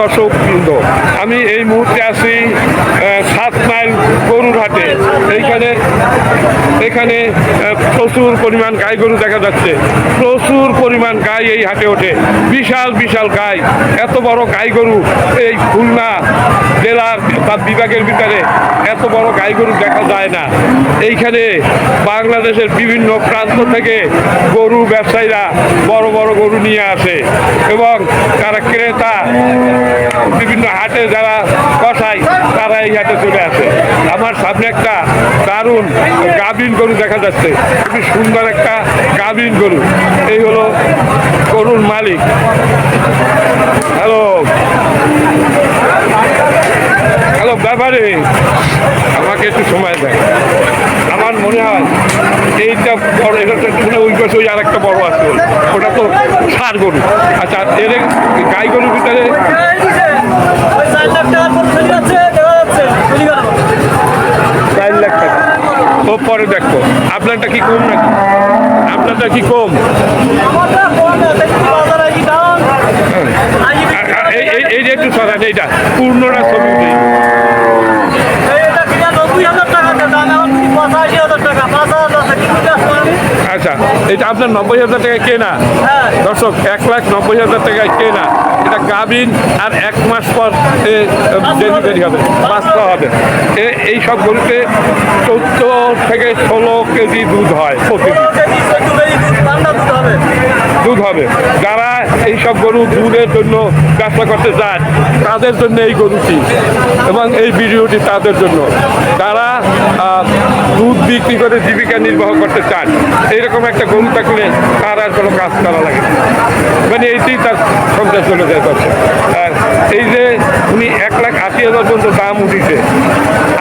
দর্শক বৃন্দ, আমি এই মুহূর্তে আছি 7 মাইল গরুর হাটে। এখানে প্রচুর পরিমাণ গাই গরু দেখা যাচ্ছে, প্রচুর পরিমাণ গাই এই হাটে ওঠে, বিশাল বিশাল গাই। এত বড় গাই গরু এই খুলনা জেলার বা বিভাগের ভিতরে এত বড় গাই গরু দেখা যায় না। এইখানে বাংলাদেশের বিভিন্ন প্রান্ত থেকে গরু ব্যবসায়ীরা বড় বড় গরু নিয়ে আসে এবং তারা ক্রেতা বিভিন্ন হাটে যারা কষায় তারা এই হাটে চলে আসে। আমার সামনে একটা দারুণ গাভীন গরু দেখা যাচ্ছে, খুবই সুন্দর একটা গাভীন গরু। এই হলো গরুর মালিক। হ্যালো হ্যালো ব্যাপারে আমাকে একটু সময় দেয়। আমার মনে হয় এইটা বড়, এটা ওই পাশে ওই আর একটা বড় আছে, ওটা তো ষাঁড় গরু। আচ্ছা, এর গাই গরুর ভিতরে 4 লাখ টাকা। ও পরে দেখো আপনারটা কি কম নাকি? আপনারটা কি কম? এই যে একটু সরান, এইটা পূর্ণটা ছবি নেই। আচ্ছা, এটা আপনার 90,000 টাকা কেনা। দর্শক, 1,90,000 টাকায় কেনা। এটা গাভীন আর 1 মাস পর ডেলিভারি হবে, বাচ্চা হবে। এই সব গরুতে 14 থেকে 16 কেজি দুধ হয় প্রতিদিন, দুধ হবে। যারা এইসব গরু দুধের জন্য ব্যবসা করতে চান তাদের জন্য এই গরুটি এবং এই ভিডিওটি তাদের জন্য। তারা দুধ বিক্রি করে জীবিকা নির্বাহ করতে চান, এইরকম একটা গরু থাকলে তার আর কোনো কাজ করা লাগে না, মানে এইটাই তার সংসার চলে যায়। আর এই যে উনি 1,80,000 পর্যন্ত দাম উঠিছে,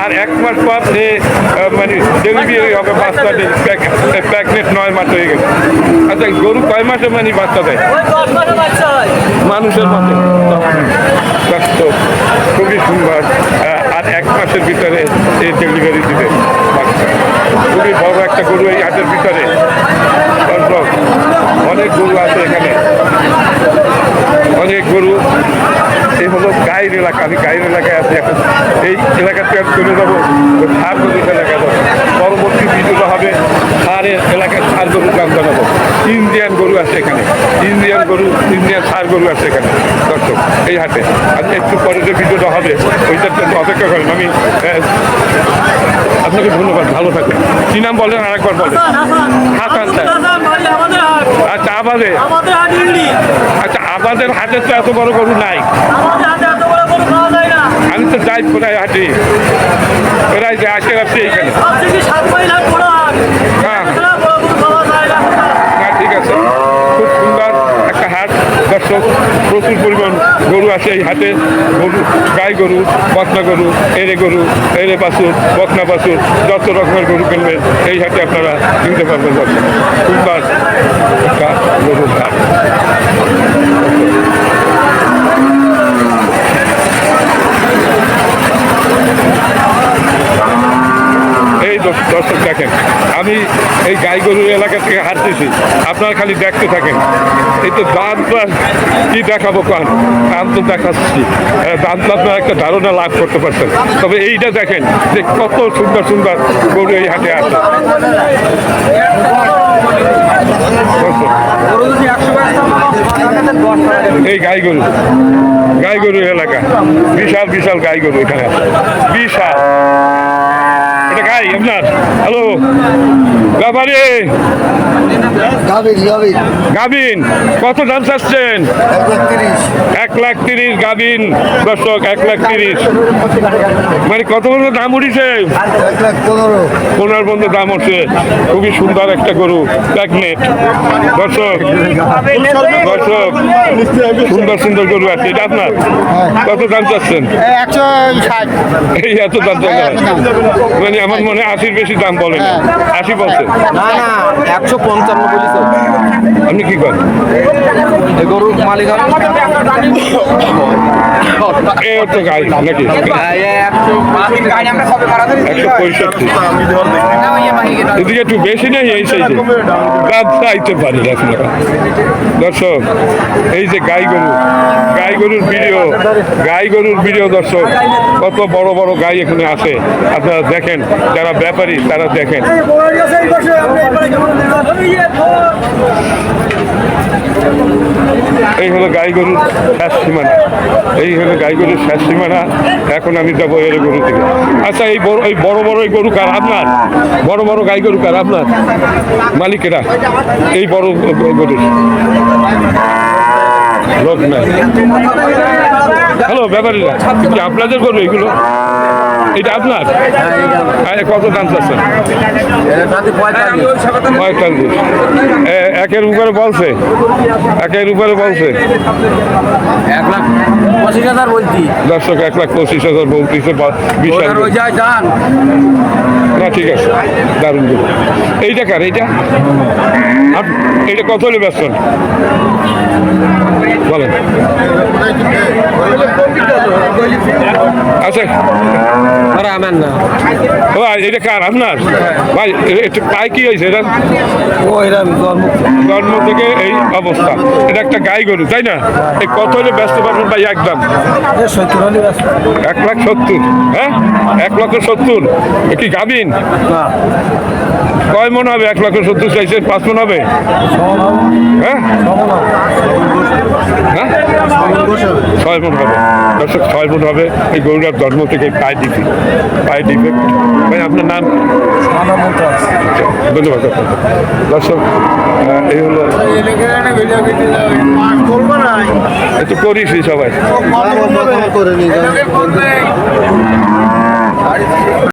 আর 1 মাস পর মানে ডেলিভারি হবে, বাচ্চা প্রেগনেন্ট 9 মাস হয়ে গেছে। আচ্ছা, গরু কয় মাসে মানে বাচ্চা দেয়? মানুষের মতো। খুবই সুন্দর। আর 1 মাসের ভিতরে এই ডেলিভারি দিবে বাচ্চা। খুবই বড় একটা গরু এই হাটের ভিতরে। অনেক গরু আছে এখানে, অনেক গরু। এই হলো গাইর এলাকা। আমি গাইর এলাকায় আছি এখন। এই এলাকাতে আমি চলে যাবো সার গরুর এলাকায় যাবো। পরবর্তী ভিডিওটা হবে সারের এলাকায় সার গরুর দাম জানাবো। ইন্ডিয়ান গরু আছে এখানে, ইন্ডিয়ান সার গরু আছে এখানে দর্শক এই হাটে। আর একটু পরে যে ভিডিওটা হবে ওইটার জন্য অপেক্ষা করেন। আমি আপনাকে ধন্যবাদ, ভালো থাকুন। কি নাম বলেন আরেকবার বলেন? হাসান স্যার। আচ্ছা, আমাদের হাটে তো এত বড় গরু নাই। আমি তো যাই প্রায় হাটে, প্রায় যে আসে আসছে এইখানে। হ্যাঁ, ঠিক আছে। খুব সুন্দর একটা হাট দর্শক। প্রচুর পরিমাণ গরু আছে এই হাটে। গরু, গাই গরু, বকনা গরু, এরে বাছুর, বকনা বাছুর, যত রকমের গরু কিনবেন এই হাটে আপনারা কিনতে পারবেন দর্শক। সুন্দর একটা গরুর হাট। এই দর্শক দেখেন, আমি এই গাই গরুর এলাকা থেকে হাঁটতেছি, আপনারা খালি দেখতে থাকেন। এই তো দাম কি দেখাবো, কান দাম তো দেখাচ্ছি, দাম তো আপনারা একটা ধারণা লাভ করতে পারছেন। তবে এইটা দেখেন যে কত সুন্দর সুন্দর গরু এই হাটে আছে। এই গাই গরুর এলাকা, বিশাল বিশাল গাই গরু এখানে আছে, বিশাল। এটা গাই আপনার? হ্যালো ব্যাপারে, গাভিন কত দাম চাচ্ছেন? 1,30,000 গাভিন দর্শক, 1,30,000। মানে কত পর্যন্ত দাম উঠেছে? 1,15,000 পর্যন্ত দাম উঠছে। খুবই সুন্দর একটা গরু, প্রেগনেন্ট দর্শক। সুন্দর সুন্দর গরু আছে। এটা আপনার? কত দাম চাচ্ছেন? 160। এই এত দাম চাচ্ছেন? মানে আমার মনে 80-র বেশি দাম বলেন। 80 বলছেন? না, 155 বলিস। আপনি কি করেন? গরুর মালিক। এই হচ্ছে গাই নাকি 165। এদিকে একটু বেশি নেই এই সাইজে চাইতে পারি আপনারা। দর্শক এই যে গাই গরুর ভিডিও দর্শক, কত বড় বড় গাই এখানে আছে আপনারা দেখেন, যারা ব্যাপারী তারা দেখেন। এই হলো গাই গরুর শেষ সীমানা, এখন আমি যাবো এর গরু থেকে। আচ্ছা এই বড় বড় এই গরু কার আপনার? বড় বড় গাই গরু কার আপনার? মালিকেরা এই বড় গরুর লোক নাই। হ্যালো ব্যাপারীরা, কি আপনাদের গরু এগুলো? এটা আপনার? কত দাম চাচ্ছেন? 45। একের উপরে বলছে? 1,25,000 বলছি। দর্শক 1,25,000 বলতেছে। বিশাল না, ঠিক আছে, দারুণ গরু। এইটা কার? এইটা কত হলে ব্যস্ত বলেন? আচ্ছা আমার না, ভাই এটা কার? আপনার? ভাই একটু পায় কি হয়েছে এটা? জন্ম থেকে এই অবস্থা। এটা একটা গাই গরু, তাই না? এই কত হলে ব্যস্ত পারবেন ভাই? একদম 1,70,000। হ্যাঁ, 1,70,000। কি গাবিন? কয় মন হবে? 1,70,000 চাইছে, 5 মন হবে? হ্যাঁ হ্যাঁ, 6 মন হবে দর্শক, 6 মন হবে। এই গরুটার জন্ম থেকে পায়ে ডিফেক্ট। ভাই আপনার নাম? ধন্যবাদ দর্শক। এই হলো একটু করিস সবাই।